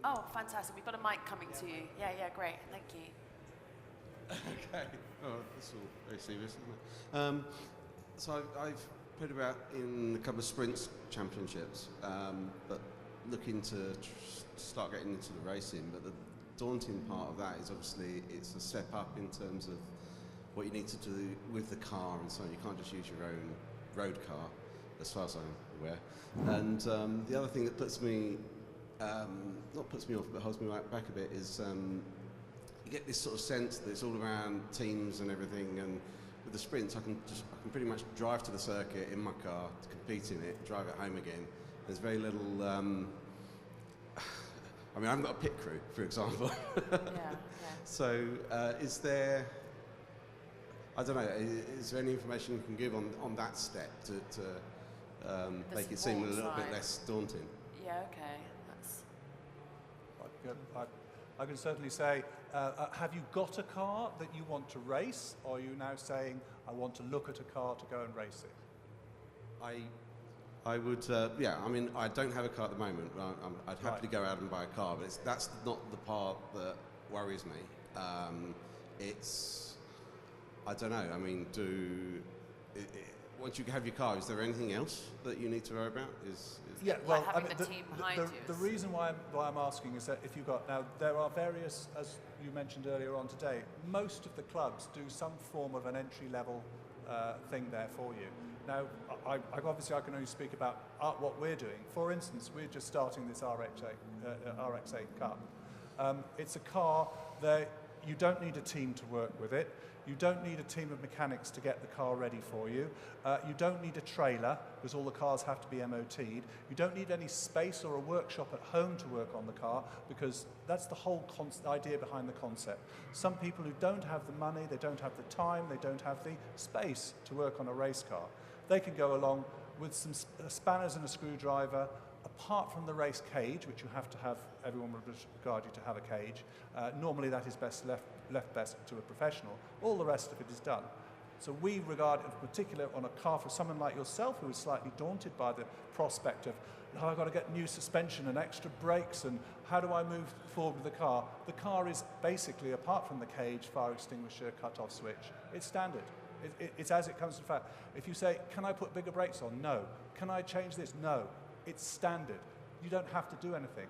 Oh, fantastic. We've got a mic coming to you. Yeah, great. Thank you. Okay. Oh, that's all very serious, isn't it? So I've put about in a couple of sprints championships, but looking to start getting into the racing. But the daunting part of that is obviously it's a step up in terms of what you need to do with the car and so on. You can't just use your own road car, as far as I'm aware. And the other thing that puts me not puts me off, but holds me back a bit is you get this sort of sense that it's all around teams and everything. And with the sprints, I can pretty much drive to the circuit in my car, to compete in it, drive it home again. There's very little. I mean, I haven't got a pit crew, for example. Yeah. So, is there? I don't know. Is there any information you can give on that step to make it seem a little bit less daunting? Yeah. Okay. I can certainly say, have you got a car that you want to race, or are you now saying, I want to look at a car to go and race it? I would, yeah, I mean, I don't have a car at the moment. I'd happily go out and buy a car, but that's not the part that worries me. I don't know, I mean, once you have your car, is there anything else that you need to worry about? Yeah, well, I mean, the reason why I'm asking is that if you've got, now there are various, as you mentioned earlier on today, most of the clubs do some form of an entry-level thing there for you. Now, obviously I can only speak about what we're doing. For instance, we're just starting this RX-8 Cup. It's a car that you don't need a team to work with it. You don't need a team of mechanics to get the car ready for you. You don't need a trailer, because all the cars have to be MOT'd. You don't need any space or a workshop at home to work on the car, because that's the whole idea behind the concept. Some people who don't have the money, they don't have the time, they don't have the space to work on a race car, they can go along with some spanners and a screwdriver. Apart from the race cage, which you have to have, everyone would regard you to have a cage. Normally that is best left best to a professional. All the rest of it is done. So we regard it in particular on a car for someone like yourself who is slightly daunted by the prospect of, oh, I've got to get new suspension and extra brakes, and how do I move forward with the car? The car is basically, apart from the cage, fire extinguisher, cut-off switch, it's standard. It's as it comes to fact. If you say, can I put bigger brakes on? No. Can I change this? No. It's standard. You don't have to do anything.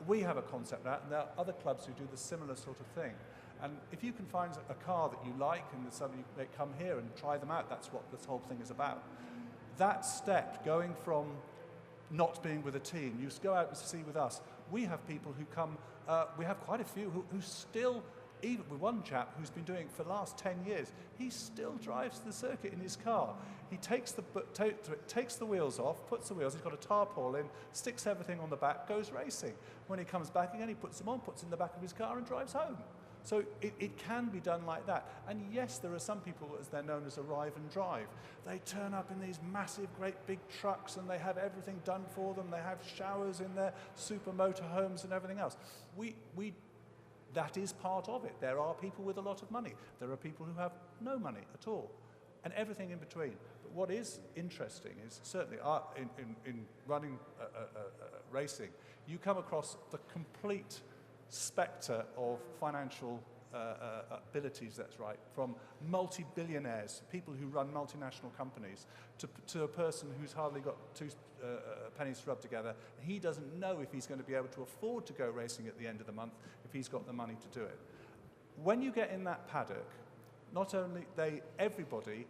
We have a concept now, and there are other clubs who do the similar sort of thing. And if you can find a car that you like and there's somebody you come here and try them out, that's what this whole thing is about. That step, going from not being with a team, you go out and see with us. We have people who come, we have quite a few who still, even with one chap who's been doing it for the last 10 years, he still drives the circuit in his car. He takes the wheels off, puts the wheels, he's got a tarpaulin in, sticks everything on the back, goes racing. When he comes back again, he puts them on, puts in the back of his car and drives home. So it can be done like that. And yes, there are some people, as they're known as, arrive and drive. They turn up in these massive, great big trucks and they have everything done for them. They have showers in their super motorhomes and everything else. That is part of it. There are people with a lot of money. There are people who have no money at all, and everything in between. But what is interesting is certainly in running racing, you come across the complete spectre of financial abilities, that's right, from multi-billionaires, people who run multinational companies, to a person who's hardly got two pennies to rub together. He doesn't know if he's going to be able to afford to go racing at the end of the month if he's got the money to do it. When you get in that paddock, not only everybody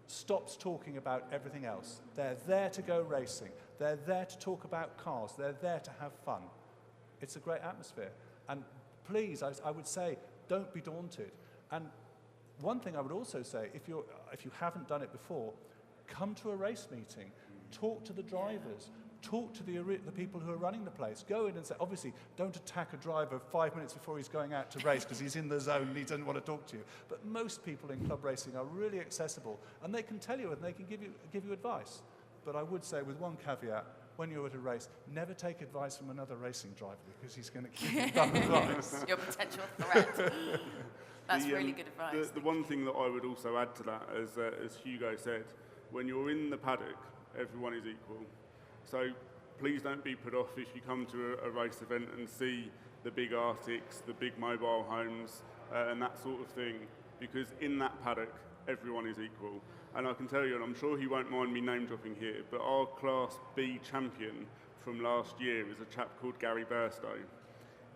stops talking about everything else. They're there to go racing. They're there to talk about cars. They're there to have fun. It's a great atmosphere. And please, I would say, don't be daunted. And one thing I would also say, if you haven't done it before, come to a race meeting, talk to the drivers, talk to the people who are running the place. Go in and say, obviously, don't attack a driver 5 minutes before he's going out to race because he's in the zone and he doesn't want to talk to you. But most people in club racing are really accessible, and they can tell you and they can give you advice. But I would say, with one caveat, when you're at a race, never take advice from another racing driver because he's going to give you bad advice. Your potential threat. That's really good advice. The one thing that I would also add to that, as Hugo said, when you're in the paddock, everyone is equal. So please don't be put off if you come to a race event and see the big Arctics, the big mobile homes, and that sort of thing, because in that paddock, everyone is equal. And I can tell you, and I'm sure he won't mind me name dropping here, but our Class B champion from last year is a chap called Gary Burstow.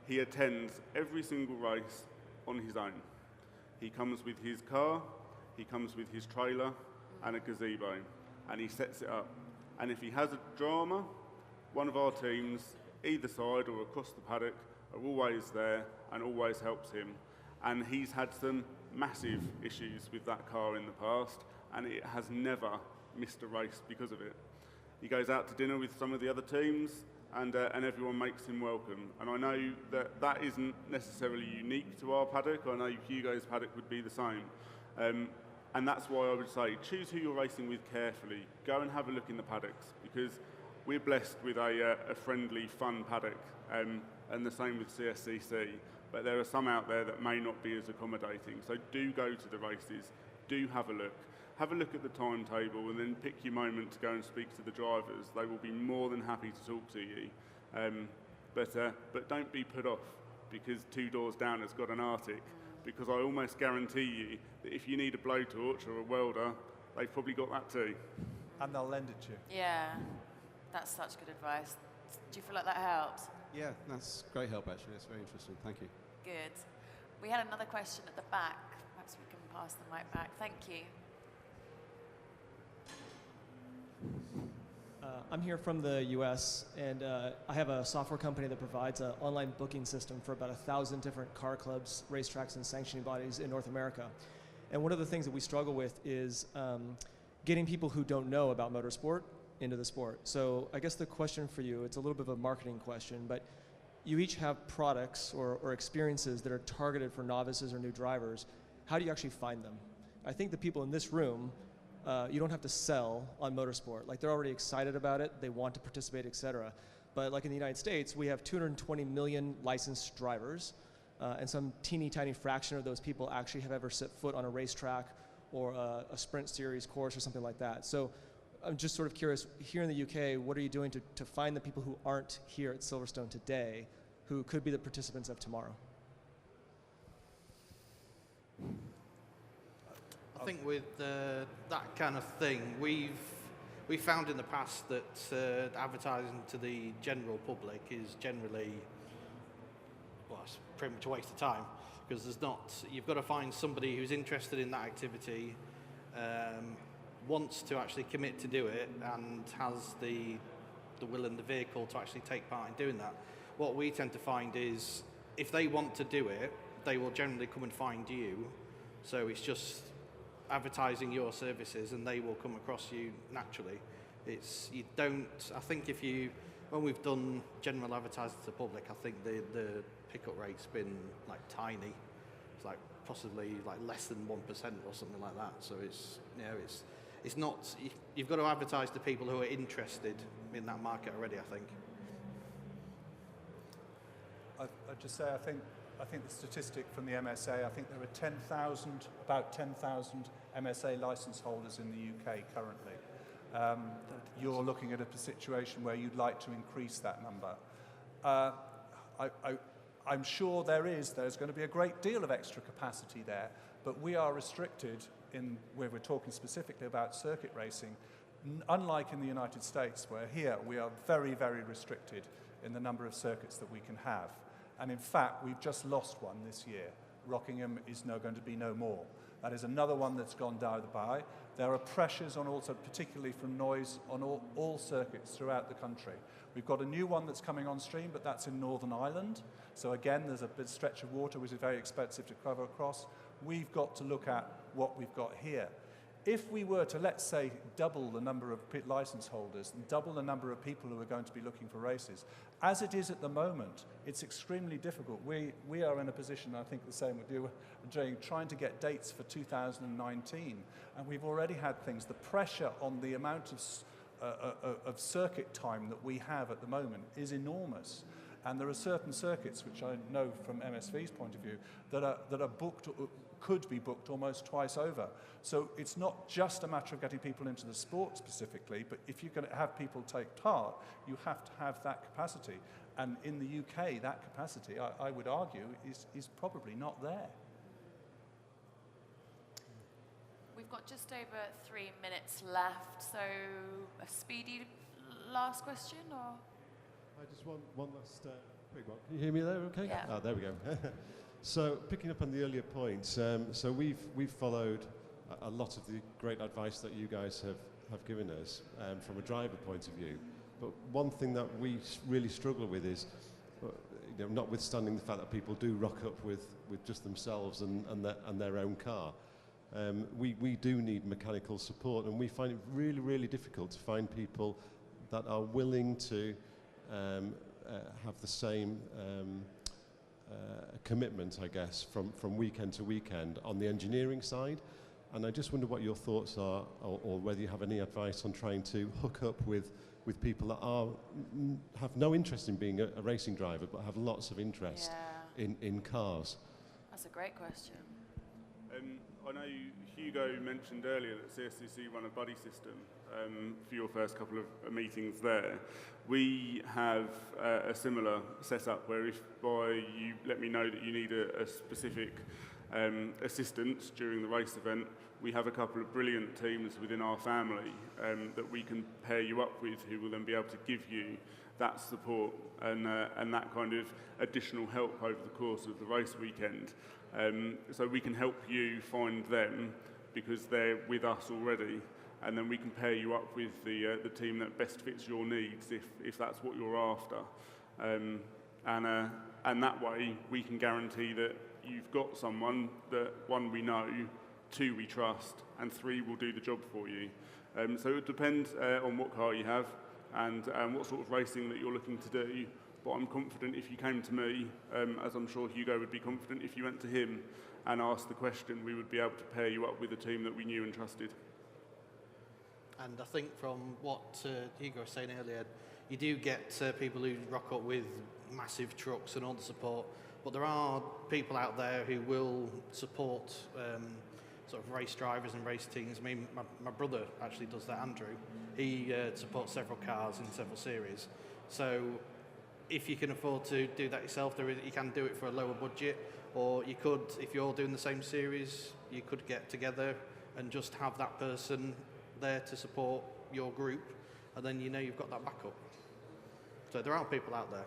He attends every single race on his own. He comes with his car, he comes with his trailer and a gazebo, and he sets it up. And if he has a drama, one of our teams, either side or across the paddock, are always there and always helps him. And he's had some massive issues with that car in the past, and it has never missed a race because of it. He goes out to dinner with some of the other teams, and everyone makes him welcome. And I know that isn't necessarily unique to our paddock. I know Hugo's paddock would be the same. And that's why I would say, choose who you're racing with carefully. Go and have a look in the paddocks, because we're blessed with a friendly, fun paddock, and the same with CSCC. But there are some out there that may not be as accommodating. So do go to the races, do have a look. Have a look at the timetable and then pick your moment to go and speak to the drivers. They will be more than happy to talk to you. But don't be put off because 2 doors down has got an Arctic, because I almost guarantee you that if you need a blowtorch or a welder, they've probably got that too. And they'll lend it to you. Yeah, that's such good advice. Do you feel like that helps? Yeah, that's great help actually. It's very interesting. Thank you. Good. We had another question at the back. Perhaps we can pass the mic back. Thank you. I'm here from the US, and I have a software company that provides an online booking system for about 1,000 different car clubs, racetracks, and sanctioning bodies in North America. And one of the things that we struggle with is getting people who don't know about motorsport into the sport. So I guess the question for you, it's a little bit of a marketing question, but you each have products or experiences that are targeted for novices or new drivers. How do you actually find them? I think the people in this room, you don't have to sell on motorsport. Like, they're already excited about it, they want to participate, etc. But like in the United States, we have 220 million licensed drivers, and some teeny tiny fraction of those people actually have ever set foot on a racetrack or a sprint series course or something like that. So I'm just sort of curious, here in the UK, what are you doing to find the people who aren't here at Silverstone today, who could be the participants of tomorrow? I think with that kind of thing, we've found in the past that advertising to the general public is generally, well, it's pretty much a waste of time, because you've got to find somebody who's interested in that activity, wants to actually commit to do it, and has the will and the vehicle to actually take part in doing that. What we tend to find is, if they want to do it, they will generally come and find you. So it's just advertising your services and they will come across you naturally. I think when we've done general advertising to the public, I think the pickup rate's been like tiny. It's like possibly like less than 1% or something like that. So it's not, you've got to advertise to people who are interested in that market already, I think. I'd just say, I think the statistic from the MSA, I think there are about 10,000 MSA license holders in the UK currently. You're looking at a situation where you'd like to increase that number. I'm sure there's going to be a great deal of extra capacity there, but we are restricted in where we're talking specifically about circuit racing, unlike in the United States, where here we are very, very restricted in the number of circuits that we can have. And in fact, we've just lost one this year. Rockingham is now going to be no more. That is another one that's gone down the by. There are pressures on also, particularly from noise, on all circuits throughout the country. We've got a new one that's coming on stream, but that's in Northern Ireland. So again, there's a big stretch of water which is very expensive to cover across. We've got to look at what we've got here. If we were to, let's say, double the number of license holders and double the number of people who are going to be looking for races, as it is at the moment, it's extremely difficult. We are in a position, I think the same with you, Jay, trying to get dates for 2019, and we've already had things. The pressure on the amount of circuit time that we have at the moment is enormous. And there are certain circuits, which I know from MSV's point of view, that are booked, could be booked almost twice over. So it's not just a matter of getting people into the sport specifically, but if you're going to have people take part, you have to have that capacity. And in the UK, that capacity, I would argue, is probably not there. We've got just over 3 minutes left, so a speedy last question, or? I just want one last quick one. Can you hear me there okay? Yeah. Oh, there we go. So picking up on the earlier points, so we've followed a lot of the great advice that you guys have given us from a driver point of view. But one thing that we really struggle with is, you know, notwithstanding the fact that people do rock up with just themselves and their own car, we do need mechanical support, and we find it really, really difficult to find people that are willing to have the same commitment, I guess, from weekend to weekend on the engineering side. And I just wonder what your thoughts are, or whether you have any advice on trying to hook up with people that have no interest in being a racing driver, but have lots of interest in cars. That's a great question. I know Hugo mentioned earlier that CSCC run a buddy system for your first couple of meetings there. We have a similar setup where if you let me know that you need a specific assistance during the race event, we have a couple of brilliant teams within our family that we can pair you up with, who will then be able to give you that support and that kind of additional help over the course of the race weekend. So we can help you find them because they're with us already, and then we can pair you up with the team that best fits your needs if that's what you're after. And that way we can guarantee that you've got someone that, one, we know, two, we trust, and three, will do the job for you. So it depends on what car you have and what sort of racing that you're looking to do. But I'm confident if you came to me, as I'm sure Hugo would be confident if you went to him and asked the question, we would be able to pair you up with a team that we knew and trusted. And I think from what Hugo was saying earlier, you do get people who rock up with massive trucks and all the support, but there are people out there who will support sort of race drivers and race teams. I mean, my brother actually does that, Andrew. He supports several cars in several series. So if you can afford to do that yourself, you can do it for a lower budget, or you could, if you're doing the same series, you could get together and just have that person there to support your group, and then you know you've got that backup. So there are people out there,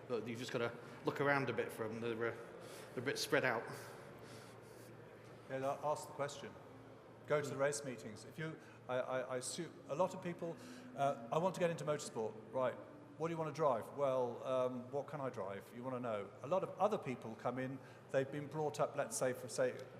but you've just got to look around a bit for them. They're a bit spread out. Yeah, ask the question. Go to the race meetings. If you, I assume a lot of people, I want to get into motorsport, right? What do you want to drive? Well, what can I drive? You want to know. A lot of other people come in. They've been brought up, let's say,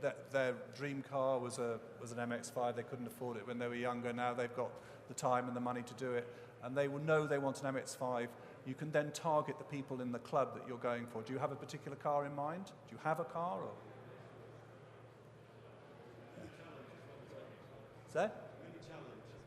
that their dream car was an MX-5. They couldn't afford it when they were younger. Now they've got the time and the money to do it, and they will know they want an MX-5. You can then target the people in the club that you're going for. Do you have a particular car in mind? Do you have a car? Or? Say?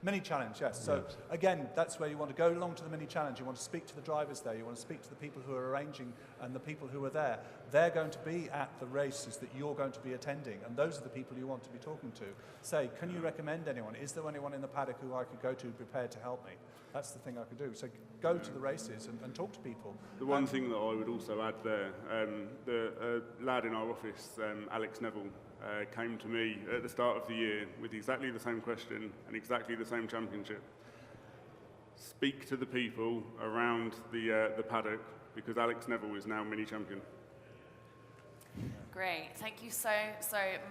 Mini challenge, yes. So again, that's where you want to go along to the mini challenge. You want to speak to the drivers there. You want to speak to the people who are arranging and the people who are there. They're going to be at the races that you're going to be attending, and those are the people you want to be talking to. Say, can you recommend anyone? Is there anyone in the paddock who I could go to prepared to help me? That's the thing I could do. So go to the races and talk to people. The one thing that I would also add there, the lad in our office, Alex Neville, came to me at the start of the year with exactly the same question and exactly the same championship. Speak to the people around the paddock, because Alex Neville is now mini champion. Great. Thank you so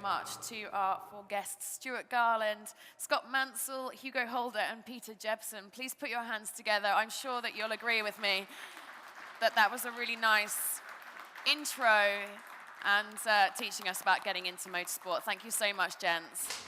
much to our four guests, Stuart Garland, Scott Mansell, Hugo Holder, and Peter Jebsen. Please put your hands together. I'm sure that you'll agree with me that that was a really nice intro and teaching us about getting into motorsport. Thank you so much, gents.